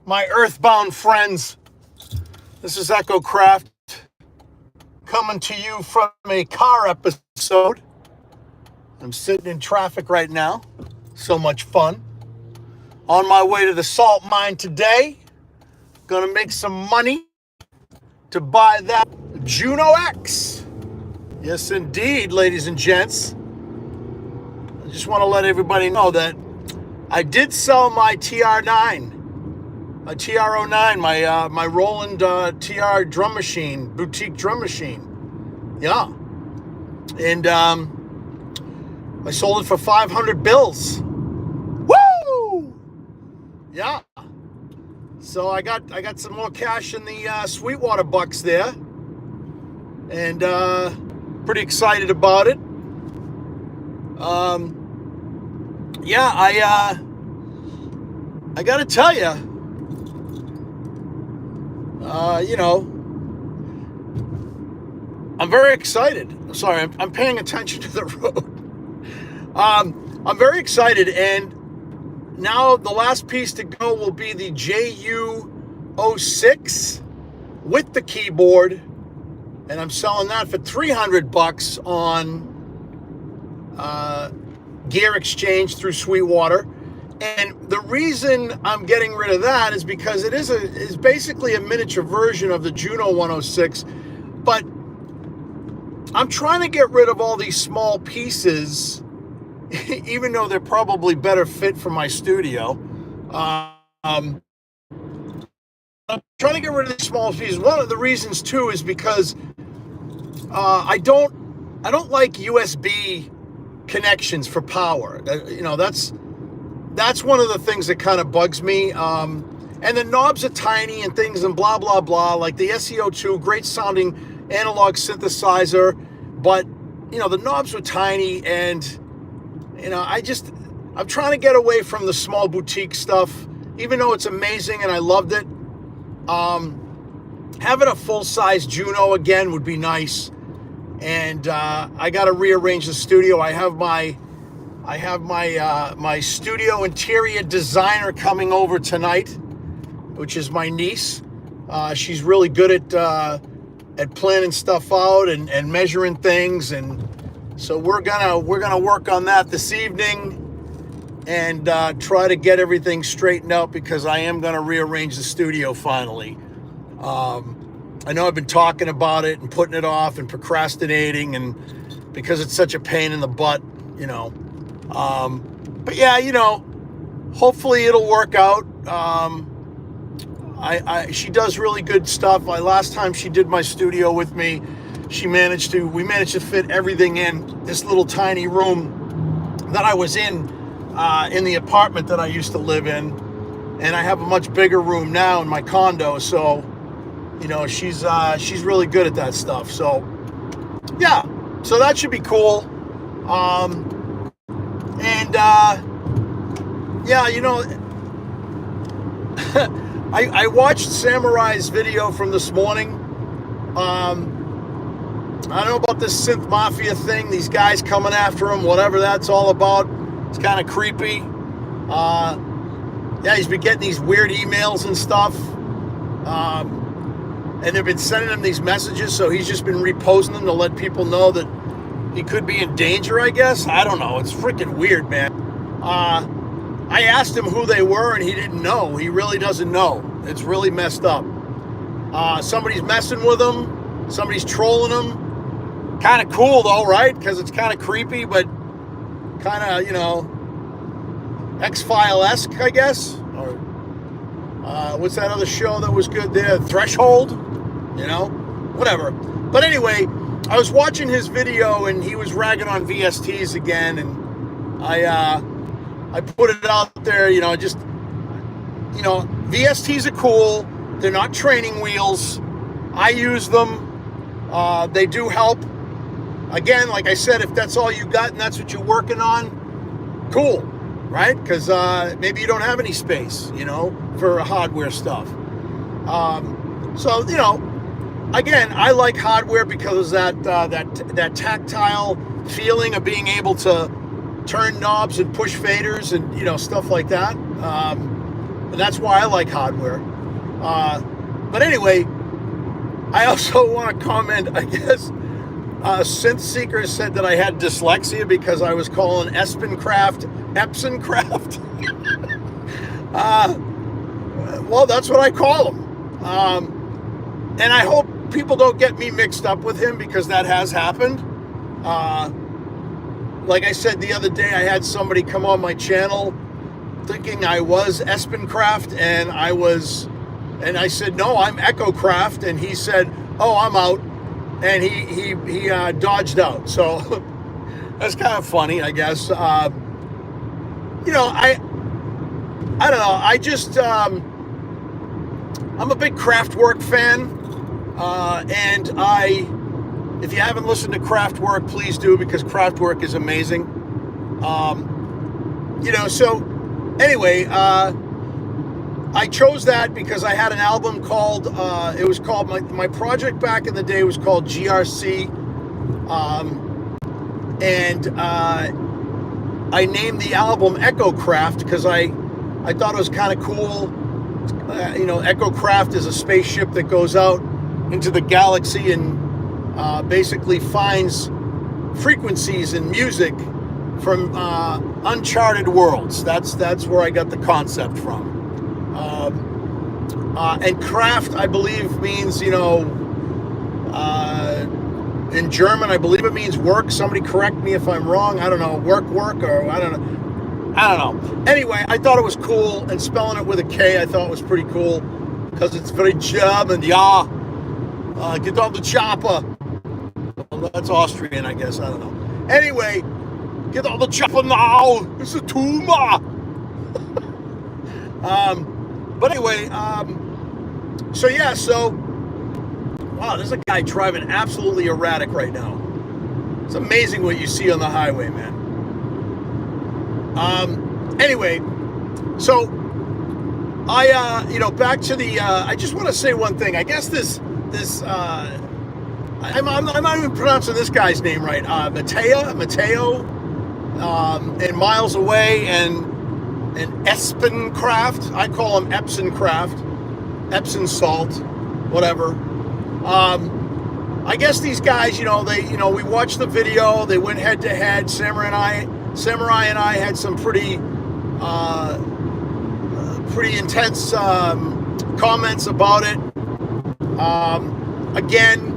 my earthbound friends. This is Echo Kraft coming to you from a car episode. I'm sitting in traffic right now. So much fun. On my way to the salt mine today. Gonna make some money to buy that Juno X. Yes, indeed, ladies and gents. I just want to let everybody know that I did sell my TR9, my TR09, my Roland TR drum machine, boutique drum machine. Yeah. And I sold it for 500 bills. Woo! Yeah. So I got some more cash in the Sweetwater bucks there. And pretty excited about it. Yeah, I gotta tell you, I'm very excited. Sorry, I'm paying attention to the road. I'm very excited, and now the last piece to go will be the JU06 with the keyboard, and I'm selling that for $300 on Gear Exchange through Sweetwater. And the reason I'm getting rid of that is because it is basically a miniature version of the Juno 106, but I'm trying to get rid of all these small pieces, even though they're probably better fit for my studio. I'm trying to get rid of these small pieces. One of the reasons too is because I don't like USB connections for power. That's one of the things that kind of bugs me. And the knobs are tiny and things and blah blah blah. Like the SEO2, great sounding analog synthesizer, but the knobs were tiny, and I'm trying to get away from the small boutique stuff, even though it's amazing and I loved it. Having a full-size Juno again would be nice. And I got to rearrange the studio. I have my studio interior designer coming over tonight, which is my niece. She's really good at planning stuff out and measuring things, and so we're gonna work on that this evening and try to get everything straightened out, because I am gonna rearrange the studio finally. I know I've been talking about it and putting it off and procrastinating, and because it's such a pain in the butt, but yeah, hopefully it'll work out. She does really good stuff. Last time she did my studio with me, we managed to fit everything in this little tiny room that I was in the apartment that I used to live in, and I have a much bigger room now in my condo. So, she's really good at that stuff. So, yeah, so that should be cool. I watched Samurai's video from this morning. I don't know about this Synth Mafia thing, these guys coming after him, whatever that's all about. It's kind of creepy. Yeah, he's been getting these weird emails and stuff. And they've been sending him these messages, so he's just been reposting them to let people know that he could be in danger, I guess. I don't know. It's freaking weird, man. I asked him who they were, and he didn't know. He really doesn't know. It's really messed up. Somebody's messing with him. Somebody's trolling him. Kind of cool, though, right? Because it's kind of creepy, but kind of, X-File-esque, I guess. Or what's that other show that was good there? Threshold? Whatever. But anyway, I was watching his video, and he was ragging on VSTs again, and I put it out there, VSTs are cool. They're not training wheels. I use them. They do help. Again, like I said, if that's all you got and that's what you're working on, cool, right? Because maybe you don't have any space, for hardware stuff. So, again, I like hardware because of that tactile feeling of being able to turn knobs and push faders and stuff like that. and that's why I like hardware. But anyway, I also want to comment, I guess, Synth Seeker said that I had dyslexia because I was calling Kraft Kraft. Well, that's what I call him. And I hope people don't get me mixed up with him because that has happened. Like I said the other day, I had somebody come on my channel thinking I was Kraft, and I said, no, I'm Kraft, and he said, oh, I'm out, and he dodged out. So that's kind of funny, I guess. I don't know. I just I'm a big Kraftwerk fan, and if you haven't listened to Kraftwerk, please do, because Kraftwerk is amazing. So anyway, I chose that because I had an album called, it was called, my project back in the day was called GRC, and I named the album Kraft because I thought it was kind of cool. Kraft is a spaceship that goes out into the galaxy and basically finds frequencies in music from uncharted worlds. That's where I got the concept from. And Kraft, I believe, means, in German, I believe it means work. Somebody correct me if I'm wrong. I don't know, work, or I don't know. Anyway, I thought it was cool, and spelling it with a K I thought was pretty cool because it's very German. Yeah. Get on the chopper. Well, that's Austrian, I guess. I don't know. Anyway, get on the chopper now. It's a tumor. But anyway, wow, there's a guy driving absolutely erratic right now. It's amazing what you see on the highway, man. Anyway, so back to the, I just want to say one thing. I guess I'm not even pronouncing this guy's name right. Mateo, and Miles Away, and Kraft. I call him Kraft, Epsom salt, whatever. I guess these guys, we watched the video. They went head to head. Samurai and I had some pretty intense comments about it. Again,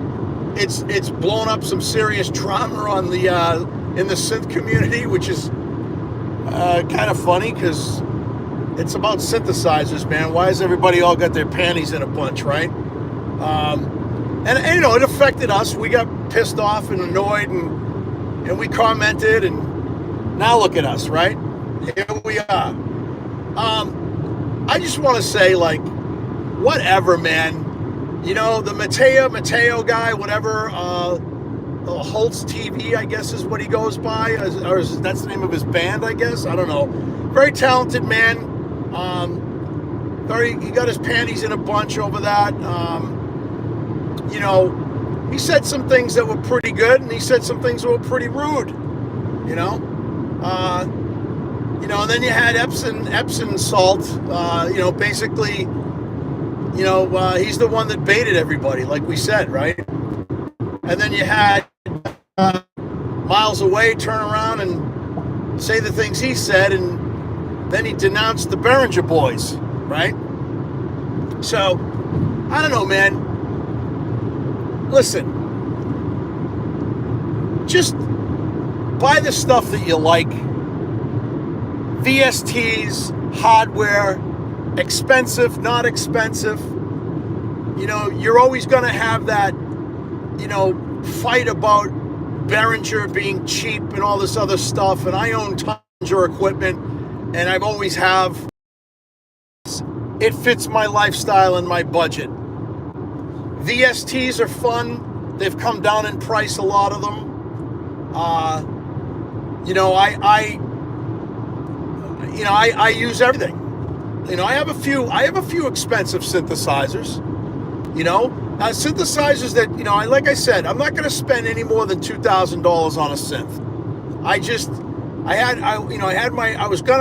it's blown up some serious drama on the in the synth community, which is kind of funny because it's about synthesizers, man. Why has everybody all got their panties in a bunch, right? And it affected us. We got pissed off and annoyed, and we commented, and now look at us, right? Here we are. I just want to say, like, whatever, man. The Mateo guy, whatever, Holtz TV, I guess is what he goes by, or that's the name of his band, I guess. I don't know. Very talented man. He got his panties in a bunch over that. He said some things that were pretty good, and he said some things that were pretty rude. And then you had Epsom salt. Basically, he's the one that baited everybody, like we said, right? And then you had Miles Away turn around and say the things he said, and then he denounced the Behringer boys, right? So, I don't know, man. Listen, just buy the stuff that you like. VSTs, hardware, expensive, not expensive. You're always going to have that, fight about Behringer being cheap and all this other stuff. And I own Tundra equipment, and I've always have. It fits my lifestyle and my budget. VSTs are fun. They've come down in price, a lot of them. I use everything. I have a few expensive synthesizers. Synthesizers that, like I said, I'm not going to spend any more than $2,000 on a synth.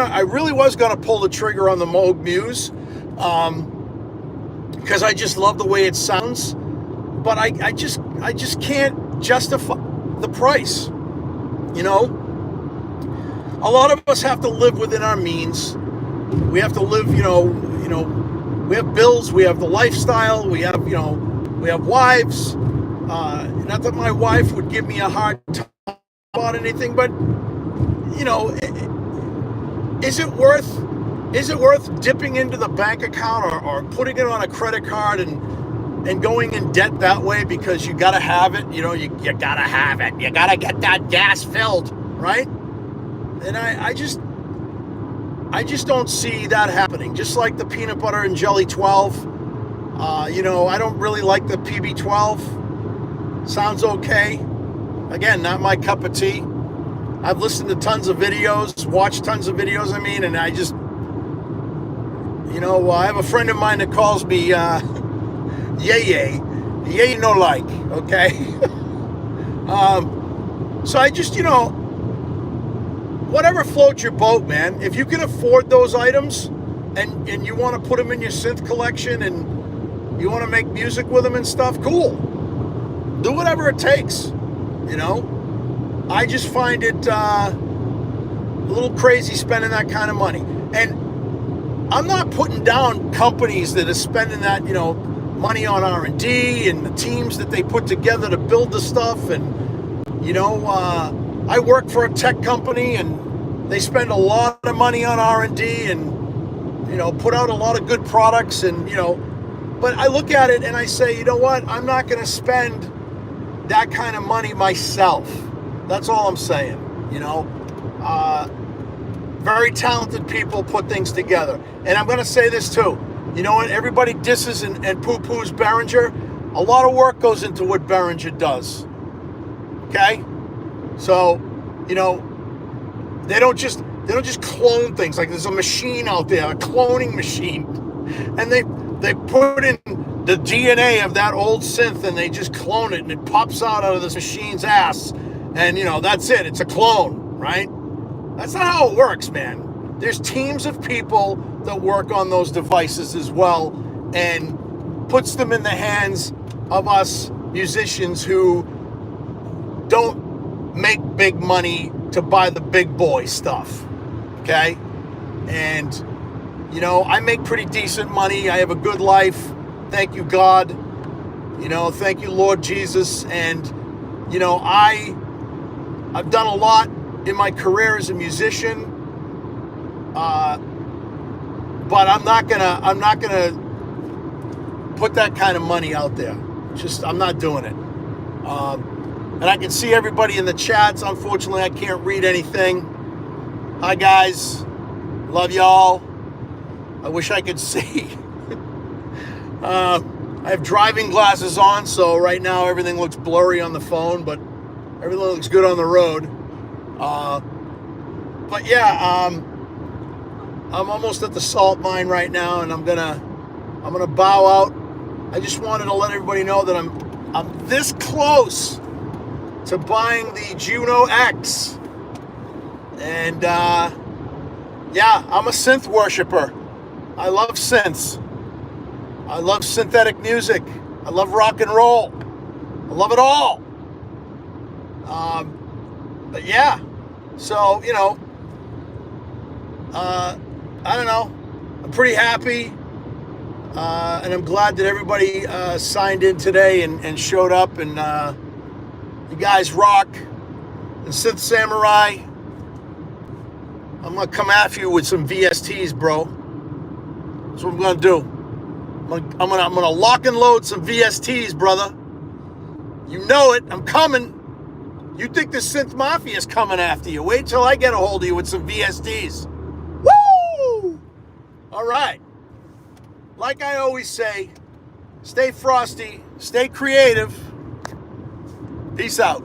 I really was gonna pull the trigger on the Moog Muse, because I just love the way it sounds. But I just can't justify the price. You know, a lot of us have to live within our means. We have to live, we have bills, we have the lifestyle, we have, we have wives. Not that my wife would give me a hard time about anything, but is it worth dipping into the bank account or putting it on a credit card and going in debt that way because you gotta have it? You gotta have it. You gotta get that gas filled, right? And I just don't see that happening. Just like the peanut butter and jelly 12. I don't really like the PB12. Sounds okay. Again, not my cup of tea. I've listened to tons of videos, watched tons of videos, and I just, I have a friend of mine that calls me yay no like, okay? So I just, whatever floats your boat, man. If you can afford those items and you want to put them in your synth collection and you want to make music with them and stuff, cool. Do whatever it takes, I just find it a little crazy spending that kind of money. And I'm not putting down companies that are spending that, money on R&D and the teams that they put together to build the stuff. And, I work for a tech company and they spend a lot of money on R&D and, put out a lot of good products and, but I look at it and I say, you know what? I'm not going to spend that kind of money myself. That's all I'm saying, very talented people put things together. And I'm going to say this too. You know what? Everybody disses and poo-poos Behringer. A lot of work goes into what Behringer does. Okay? So, they don't just clone things. Like there's a machine out there, a cloning machine. And they put in the DNA of that old synth and they just clone it and it pops out of this machine's ass. And, that's it. It's a clone, right? That's not how it works, man. There's teams of people that work on those devices as well and puts them in the hands of us musicians who don't make big money to buy the big boy stuff, okay? And, I make pretty decent money. I have a good life. Thank you, God. Thank you, Lord Jesus. And, I've done a lot in my career as a musician, but I'm not gonna put that kind of money out there. I'm not doing it. And I can see everybody in the chats. Unfortunately, I can't read anything. Hi guys, love y'all. I wish I could see. I have driving glasses on, so right now everything looks blurry on the phone, but everything looks good on the road. But yeah, I'm almost at the salt mine right now, and I'm gonna bow out. I just wanted to let everybody know that I'm this close to buying the Juno X, and yeah, I'm a synth worshiper. I love synths. I love synthetic music. I love rock and roll. I love it all. But yeah, so, I don't know. I'm pretty happy. And I'm glad that everybody signed in today and showed up. And you guys rock. And Synth Samurai, I'm going to come after you with some VSTs, bro. That's what I'm going to do. I'm gonna lock and load some VSTs, brother. You know it. I'm coming. You think the Synth Mafia is coming after you. Wait till I get a hold of you with some VSTs. Woo! All right. Like I always say, stay frosty, stay creative. Peace out.